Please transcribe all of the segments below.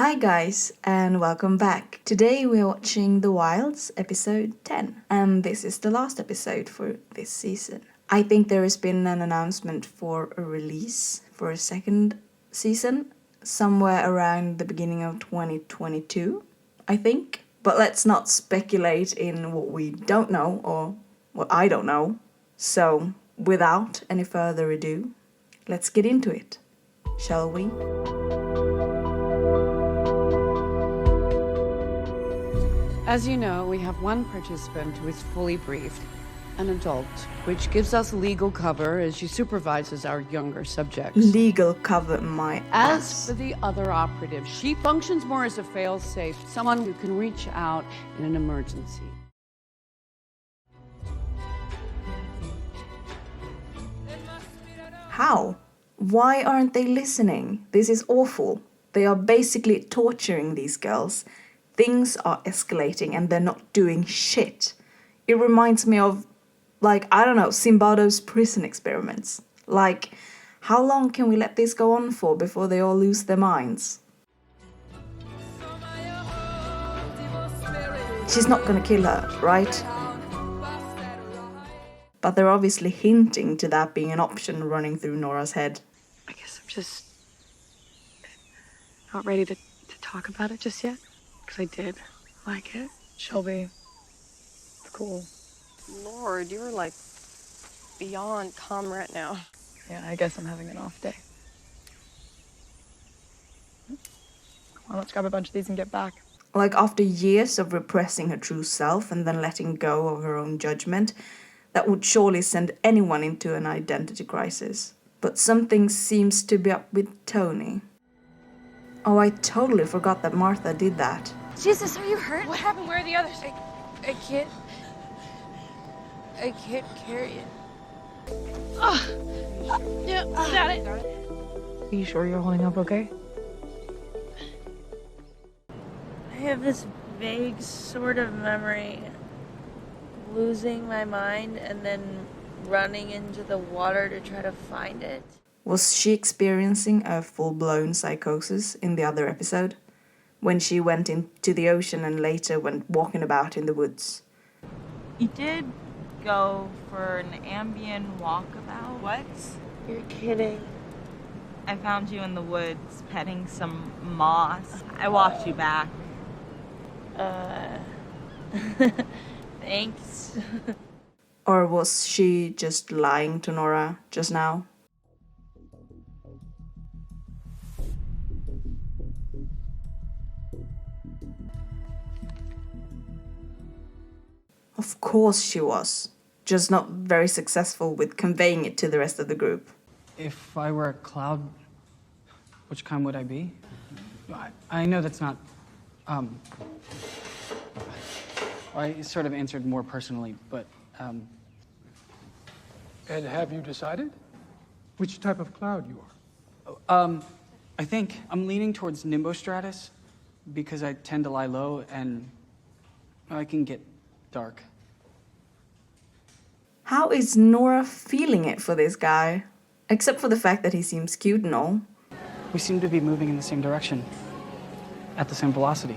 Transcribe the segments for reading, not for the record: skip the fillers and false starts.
Hi guys, and welcome back. Today we're watching The Wilds, episode 10, and this is the last episode for this season. I think there has been an announcement for a release for a second season, somewhere around the beginning of 2022, I think. But let's not speculate in what we don't know, or what I don't know. So, without any further ado, let's get into it, shall we? As you know, we have one participant who is fully briefed, an adult, which gives us legal cover as she supervises our younger subjects. Legal cover my As ass. for the other operative, she functions more as a fail-safe, someone who can reach out in an emergency. How? Why aren't they listening? This is awful. They are basically torturing these girls. Things are escalating and they're not doing shit. It reminds me of, Zimbardo's prison experiments. How long can we let this go on for before they all lose their minds? She's not gonna kill her, right? But they're obviously hinting to that being an option running through Nora's head. I guess I'm just not ready to talk about it just yet. Because I did like it. Shelby, it's cool. Lord, you're like beyond calm right now. Yeah, I guess I'm having an off day. Well, let's grab a bunch of these and get back. After years of repressing her true self and then letting go of her own judgment, that would surely send anyone into an identity crisis. But something seems to be up with Tony. Oh, I totally forgot that Martha did that. Jesus, are you hurt? What happened? Where are the others? I can't carry it. Yeah, got it. Are you sure you're holding up okay? I have this vague sort of memory losing my mind and then running into the water to try to find it. Was she experiencing a full-blown psychosis in the other episode? When she went into the ocean and later went walking about in the woods? You did go for an ambient walkabout. What? You're kidding. I found you in the woods petting some moss. I walked you back. Thanks. Or was she just lying to Nora just now? Of course she was, just not very successful with conveying it to the rest of the group. If I were a cloud, which kind would I be? I know that's not, I sort of answered more personally, but, And have you decided which type of cloud you are? I think I'm leaning towards nimbostratus because I tend to lie low and I can get dark. How is Nora feeling it for this guy? Except for the fact that he seems cute and all. We seem to be moving in the same direction, at the same velocity.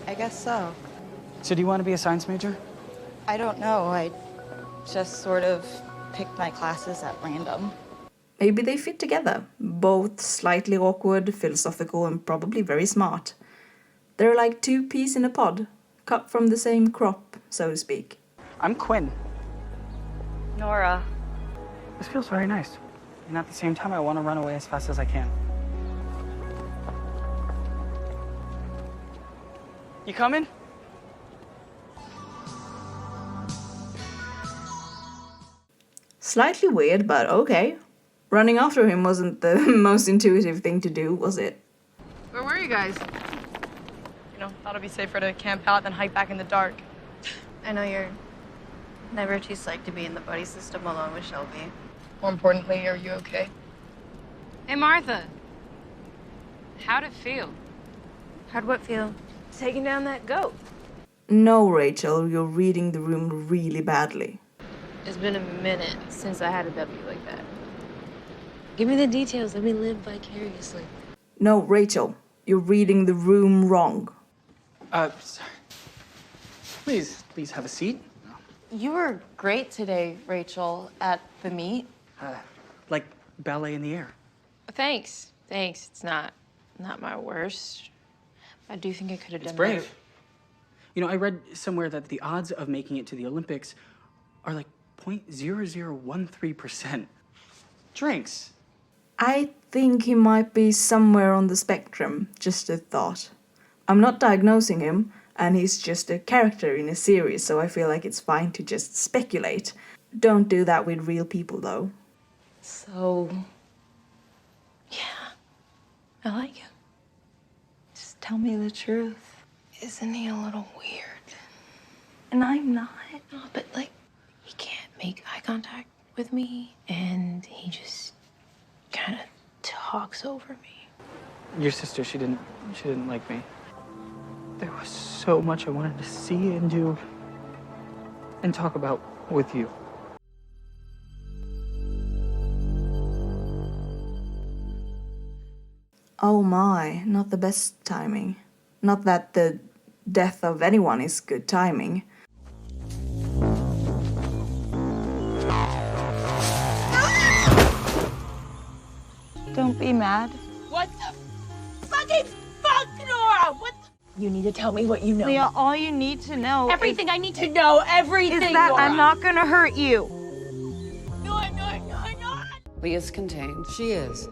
I guess so. So do you want to be a science major? I don't know. I just sort of picked my classes at random. Maybe they fit together. Both slightly awkward, philosophical, and probably very smart. They're like two peas in a pod, cut from the same crop, so to speak. I'm Quinn. Nora. This feels very nice. And at the same time, I want to run away as fast as I can. You coming? Slightly weird, but okay. Running after him wasn't the most intuitive thing to do, was it? Where were you guys? Thought it'd be safer to camp out than hike back in the dark. I know you're never too psyched to be in the buddy system alone with Shelby. More importantly, are you okay? Hey, Martha. How'd it feel? How'd what feel? Taking down that goat. No, Rachel, you're reading the room really badly. It's been a minute since I had a W like that. Give me the details. Let me live vicariously. No, Rachel, You're reading the room wrong. Sorry. Please have a seat. You were great today, Rachel, at the meet. Like ballet in the air. Thanks. It's not my worst. I do think I could have done It's brave. better. You know, I read somewhere that the odds of making it to the Olympics are like 0.0013%. Drinks. I think he might be somewhere on the spectrum, just a thought. I'm not diagnosing him, and he's just a character in a series, so I feel like it's fine to just speculate. Don't do that with real people, though. So, yeah, I like him. Just tell me the truth. Isn't he a little weird? And I'm not. No, but like, he can't make eye contact with me, and he just kind of talks over me. Your sister, she didn't like me. There was so much I wanted to see and do and talk about with you. Oh my, not the best timing. Not that the death of anyone is good timing. Don't be mad. What the fucking fuck, Nora? What the... You need to tell me what you know. Leah, all you need to know Everything I need to know, everything. is that Nora. I'm not gonna hurt you. No. Leah's contained. She is.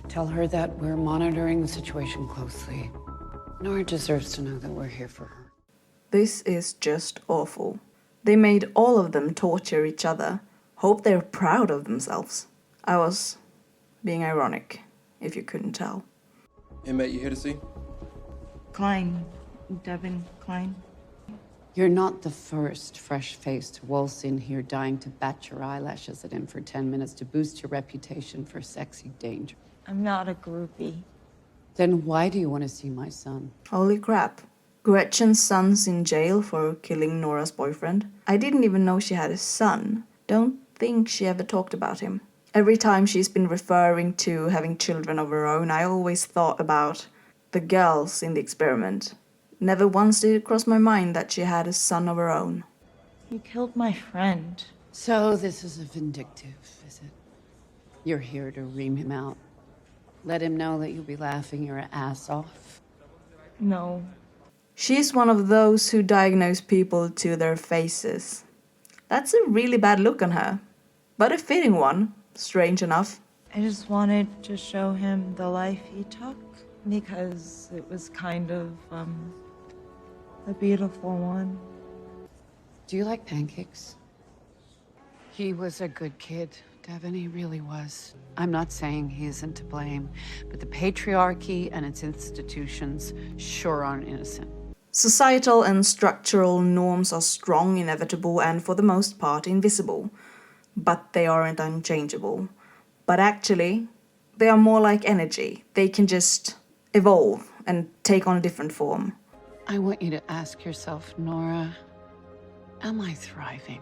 Tell her that we're monitoring the situation closely. Nora deserves to know that we're here for her. This is just awful. They made all of them torture each other. Hope they're proud of themselves. I was being ironic, if you couldn't tell. Inmate, you here to see? Klein. Devin Klein. You're not the first fresh face to waltz in here dying to bat your eyelashes at him for 10 minutes to boost your reputation for sexy danger. I'm not a groupie. Then why do you want to see my son? Holy crap. Gretchen's son's in jail for killing Nora's boyfriend. I didn't even know she had a son. Don't think she ever talked about him. Every time she's been referring to having children of her own, I always thought about the girls in the experiment. Never once did it cross my mind that she had a son of her own. You killed my friend. So this is a vindictive, is it? You're here to ream him out. Let him know that you'll be laughing your ass off. No. She's one of those who diagnose people to their faces. That's a really bad look on her, but a fitting one, strange enough. I just wanted to show him the life he took because it was kind of, a beautiful one. Do you like pancakes? He was a good kid, Devin, he really was. I'm not saying he isn't to blame, but the patriarchy and its institutions sure aren't innocent. Societal and structural norms are strong, inevitable, and for the most part invisible. But they aren't unchangeable. But actually, they are more like energy. They can just evolve and take on a different form. I want you to ask yourself, Nora, am I thriving?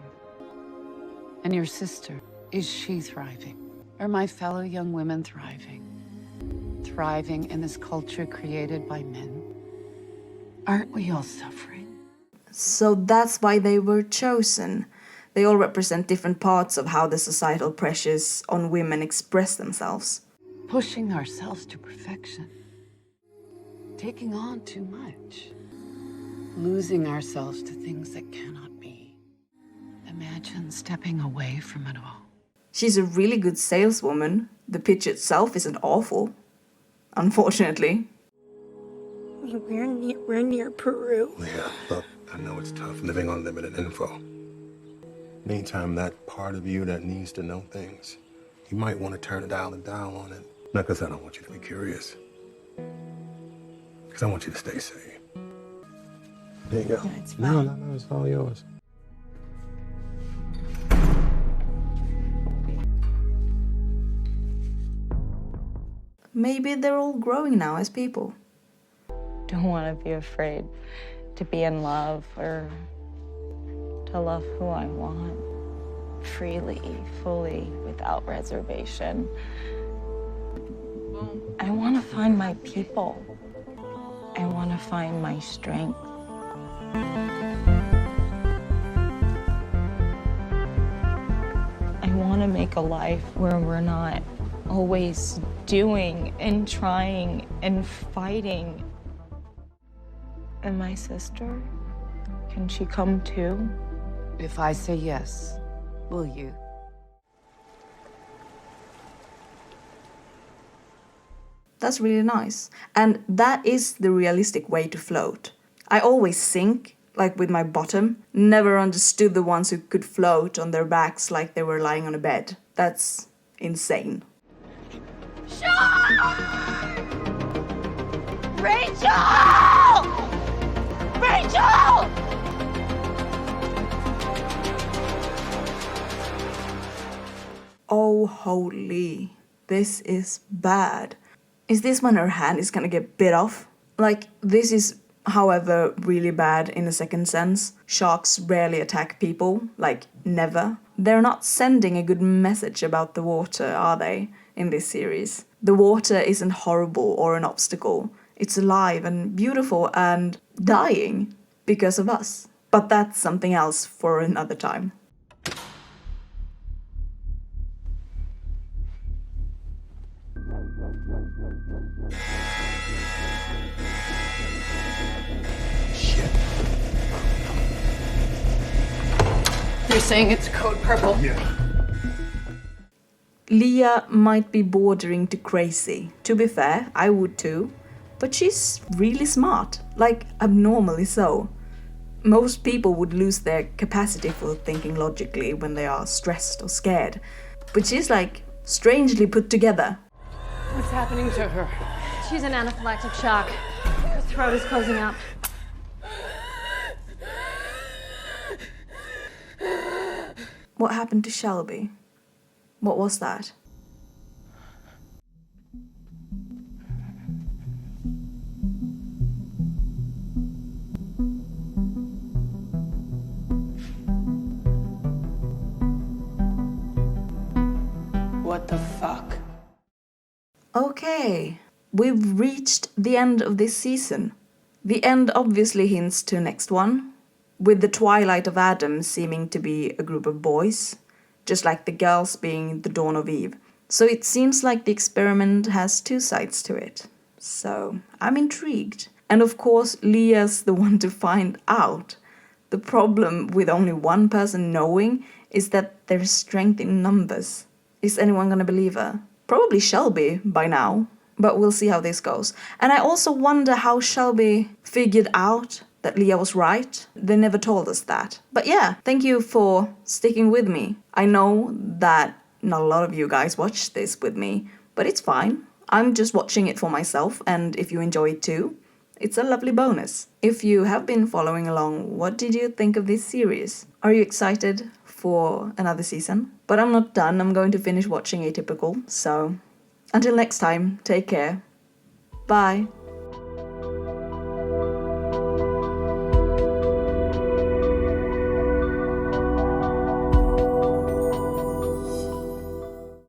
And your sister, is she thriving? Are my fellow young women thriving? Thriving in this culture created by men? Aren't we all suffering? So that's why they were chosen. They all represent different parts of how the societal pressures on women express themselves. Pushing ourselves to perfection. Taking on too much. Losing ourselves to things that cannot be. Imagine stepping away from it all. She's a really good saleswoman. The pitch itself isn't awful. Unfortunately. We're near Peru. Yeah, look, I know it's tough living on limited info. Meantime, that part of you that needs to know things, you might want to turn a dial on it. Not because I don't want you to be curious. Because I want you to stay safe. There you go. No, it's fine. No, it's all yours. Maybe they're all growing now as people. Don't want to be afraid to be in love or to love who I want. Freely, fully, without reservation. I want to find my people. I want to find my strength. I want to make a life where we're not always doing and trying and fighting. And my sister, can she come too? If I say yes, will you? That's really nice. And that is the realistic way to float. I always sink, like with my bottom. Never understood the ones who could float on their backs like they were lying on a bed. That's insane. Rachel! Rachel! Oh, holy. This is bad. Is this when her hand is gonna get bit off? Like, this is, however, really bad in a second sense. Sharks rarely attack people, like, never. They're not sending a good message about the water, are they, in this series? The water isn't horrible or an obstacle. It's alive and beautiful and dying because of us. But that's something else for another time. You're saying it's code purple? Yeah. Leah might be bordering to crazy. To be fair, I would too. But she's really smart, like abnormally so. Most people would lose their capacity for thinking logically when they are stressed or scared. But she's like strangely put together. What's happening to her? She's in anaphylactic shock. Her throat is closing up. What happened to Shelby? What was that? What the fuck? Okay, we've reached the end of this season. The end obviously hints to next one, with the Twilight of Adam seeming to be a group of boys, just like the girls being the Dawn of Eve. So it seems like the experiment has two sides to it. So I'm intrigued. And of course, Leah's the one to find out. The problem with only one person knowing is that there's strength in numbers. Is anyone gonna believe her? Probably Shelby by now, but we'll see how this goes. And I also wonder how Shelby figured out that Leah was right. They never told us that. But yeah, thank you for sticking with me. I know that not a lot of you guys watch this with me, but it's fine. I'm just watching it for myself, and if you enjoy it too, it's a lovely bonus. If you have been following along, what did you think of this series? Are you excited for another season? But I'm not done. I'm going to finish watching Atypical, so until next time, take care. Bye.